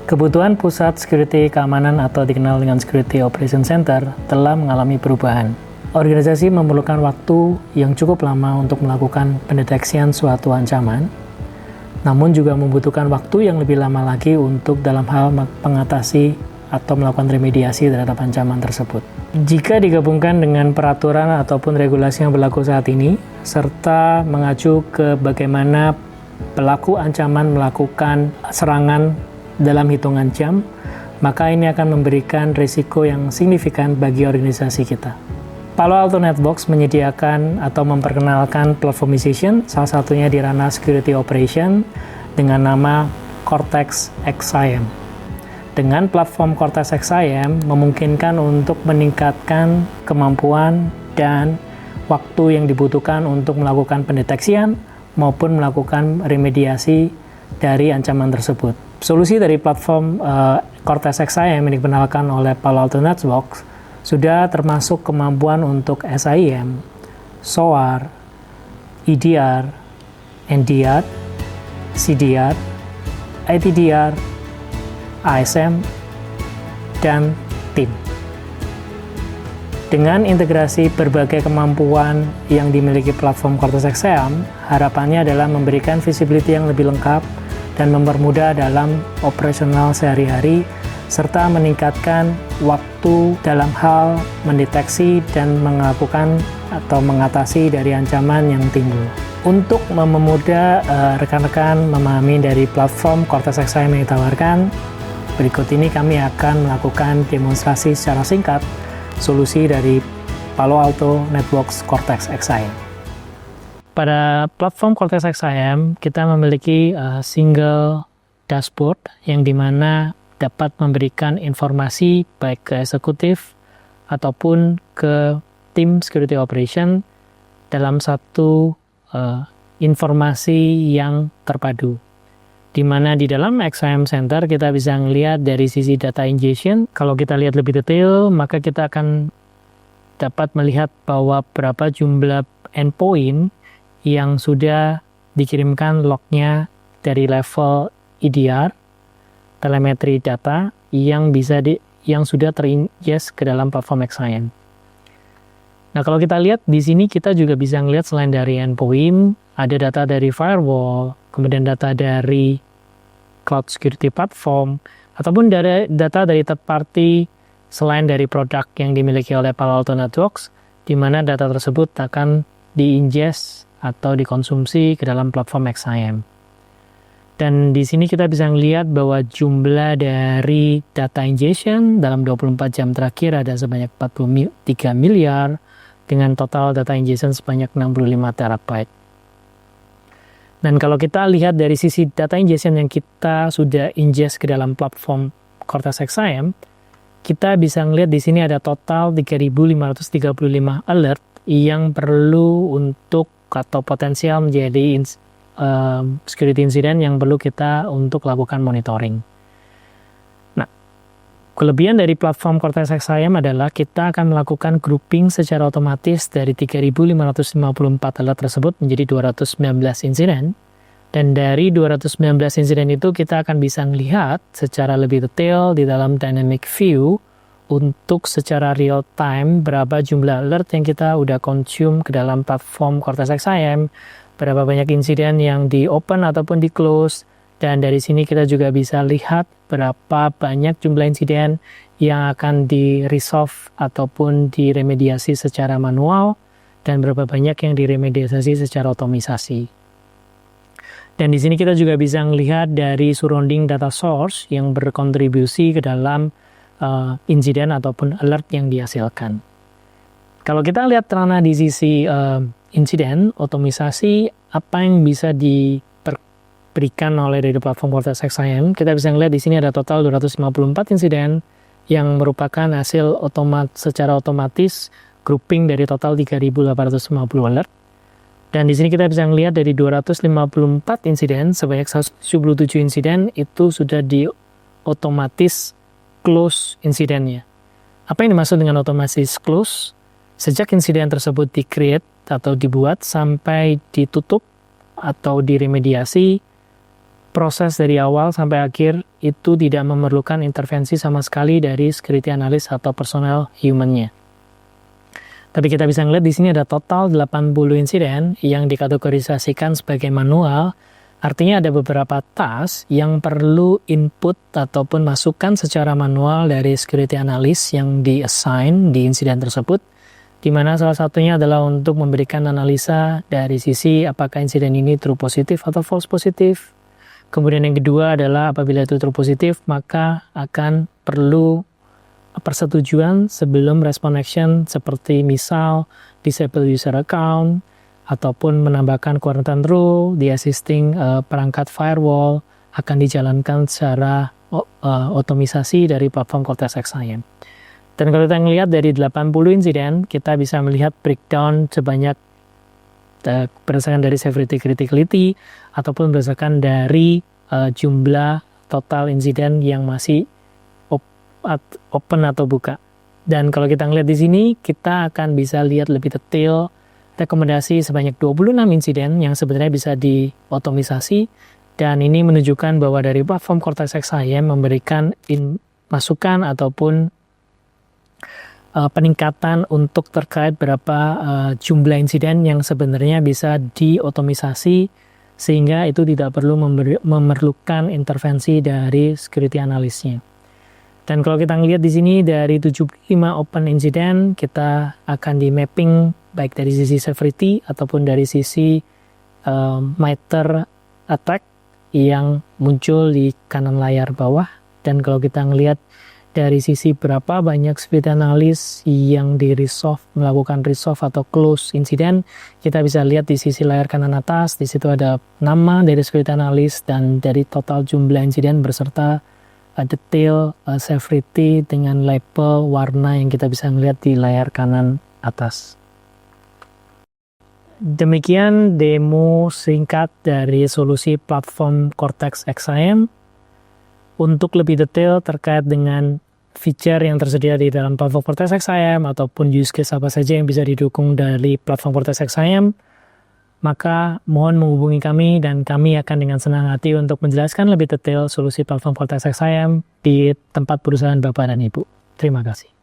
Kebutuhan Pusat Security Keamanan atau dikenal dengan Security Operation Center telah mengalami perubahan. Organisasi memerlukan waktu yang cukup lama untuk melakukan pendeteksian suatu ancaman, namun juga membutuhkan waktu yang lebih lama lagi untuk dalam hal mengatasi atau melakukan remediasi terhadap ancaman tersebut. Jika digabungkan dengan peraturan ataupun regulasi yang berlaku saat ini, serta mengacu ke bagaimana pelaku ancaman melakukan serangan dalam hitungan jam, maka ini akan memberikan risiko yang signifikan bagi organisasi kita. Palo Alto Networks menyediakan atau memperkenalkan platformization, salah satunya di ranah security operation dengan nama Cortex XSIAM. Dengan platform Cortex XSIAM memungkinkan untuk meningkatkan kemampuan dan waktu yang dibutuhkan untuk melakukan pendeteksian maupun melakukan remediasi dari ancaman tersebut. Solusi dari platform Cortex XSIAM yang dikenalkan oleh Palo Alto Networks sudah termasuk kemampuan untuk SIEM, SOAR, EDR, NDR, CDR, ITDR, ASM, dan TIM. Dengan integrasi berbagai kemampuan yang dimiliki platform Cortex XSIAM, harapannya adalah memberikan visibility yang lebih lengkap dan mempermudah dalam operasional sehari-hari, serta meningkatkan waktu dalam hal mendeteksi dan melakukan atau mengatasi dari ancaman yang timbul. Untuk mempermudah rekan-rekan memahami dari platform Cortex XSIAM yang ditawarkan, berikut ini kami akan melakukan demonstrasi secara singkat solusi dari Palo Alto Networks Cortex XSIAM. Pada platform Cortex XSIAM, kita memiliki single dashboard yang dimana dapat memberikan informasi baik ke eksekutif ataupun ke tim security operation dalam satu informasi yang terpadu. Di mana di dalam XSIAM Center kita bisa melihat dari sisi data ingestion. Kalau kita lihat lebih detail, maka kita akan dapat melihat bahwa berapa jumlah endpoint yang sudah dikirimkan lognya dari level EDR, telemetri data yang sudah teringest ke dalam platform XSIAM. Nah, kalau kita lihat di sini kita juga bisa melihat selain dari endpoint, ada data dari firewall, kemudian data dari cloud security platform, ataupun data dari third party selain dari produk yang dimiliki oleh Palo Alto Networks, di mana data tersebut akan diingest atau dikonsumsi ke dalam platform XSIAM. Dan di sini kita bisa melihat bahwa jumlah dari data ingestion dalam 24 jam terakhir ada sebanyak 43 miliar dengan total data ingestion sebanyak 65 terabyte. Dan kalau kita lihat dari sisi data ingestion yang kita sudah ingest ke dalam platform Cortex XSIAM, kita bisa melihat di sini ada total 3.535 alert yang perlu untuk atau potensial menjadi security incident yang perlu kita untuk lakukan monitoring. Nah, kelebihan dari platform Cortex XSIAM adalah kita akan melakukan grouping secara otomatis dari 3.554 alert tersebut menjadi 219 insiden. Dan dari 219 insiden itu kita akan bisa melihat secara lebih detail di dalam dynamic view untuk secara real time berapa jumlah alert yang kita udah consume ke dalam platform Cortex XSIAM, berapa banyak insiden yang di open ataupun di close, dan dari sini kita juga bisa lihat berapa banyak jumlah insiden yang akan di resolve ataupun diremediasi secara manual, dan berapa banyak yang diremediasi secara otomisasi. Dan di sini kita juga bisa melihat dari surrounding data source yang berkontribusi ke dalam insiden ataupun alert yang dihasilkan. Kalau kita lihat ranah di sisi insiden, otomisasi, apa yang bisa diberikan oleh dari platform Cortex XSIAM, kita bisa melihat di sini ada total 254 insiden yang merupakan hasil secara otomatis grouping dari total 3.850 alert. Dan di sini kita bisa melihat dari 254 insiden, sebanyak 177 insiden itu sudah di otomatis close insidennya. Apa yang dimaksud dengan otomatis close? Sejak insiden tersebut di-create atau dibuat sampai ditutup atau diremediasi, proses dari awal sampai akhir itu tidak memerlukan intervensi sama sekali dari security analyst atau personel human-nya. Tapi kita bisa ngeliat di sini ada total 80 insiden yang dikategorisasikan sebagai manual. Artinya ada beberapa task yang perlu input ataupun masukan secara manual dari security analyst yang di-assign di insiden tersebut, di mana salah satunya adalah untuk memberikan analisa dari sisi apakah insiden ini true positif atau false positif. Kemudian yang kedua adalah apabila itu true positif, maka akan perlu persetujuan sebelum respon action seperti misal disable user account, ataupun menambahkan quarantine rule di existing perangkat firewall akan dijalankan secara otomisasi dari platform Cortex-XSIAM. Dan kalau kita melihat dari 80 insiden, kita bisa melihat breakdown sebanyak berdasarkan dari severity criticality ataupun berdasarkan dari jumlah total insiden yang masih open atau buka. Dan kalau kita melihat di sini, kita akan bisa lihat lebih detail rekomendasi sebanyak 26 insiden yang sebenarnya bisa diotomisasi, dan ini menunjukkan bahwa dari platform Cortex-XSIAM memberikan masukan ataupun peningkatan untuk terkait berapa jumlah insiden yang sebenarnya bisa diotomisasi sehingga itu tidak perlu memerlukan intervensi dari security analyst-nya. Dan kalau kita lihat di sini dari 75 open incident, kita akan di mapping baik dari sisi severity ataupun dari sisi meter attack yang muncul di kanan layar bawah. Dan kalau kita ngelihat dari sisi berapa banyak security analyst yang melakukan resolve atau close incident, kita bisa lihat di sisi layar kanan atas, di situ ada nama dari security analyst dan dari total jumlah insiden beserta detail severity dengan label warna yang kita bisa melihat di layar kanan atas. Demikian demo singkat dari solusi platform Cortex-XSIAM. Untuk lebih detail terkait dengan feature yang tersedia di dalam platform Cortex-XSIAM ataupun use case apa saja yang bisa didukung dari platform Cortex-XSIAM, maka mohon menghubungi kami dan kami akan dengan senang hati untuk menjelaskan lebih detail solusi platform Cortex-XSIAM di tempat perusahaan Bapak dan Ibu. Terima kasih.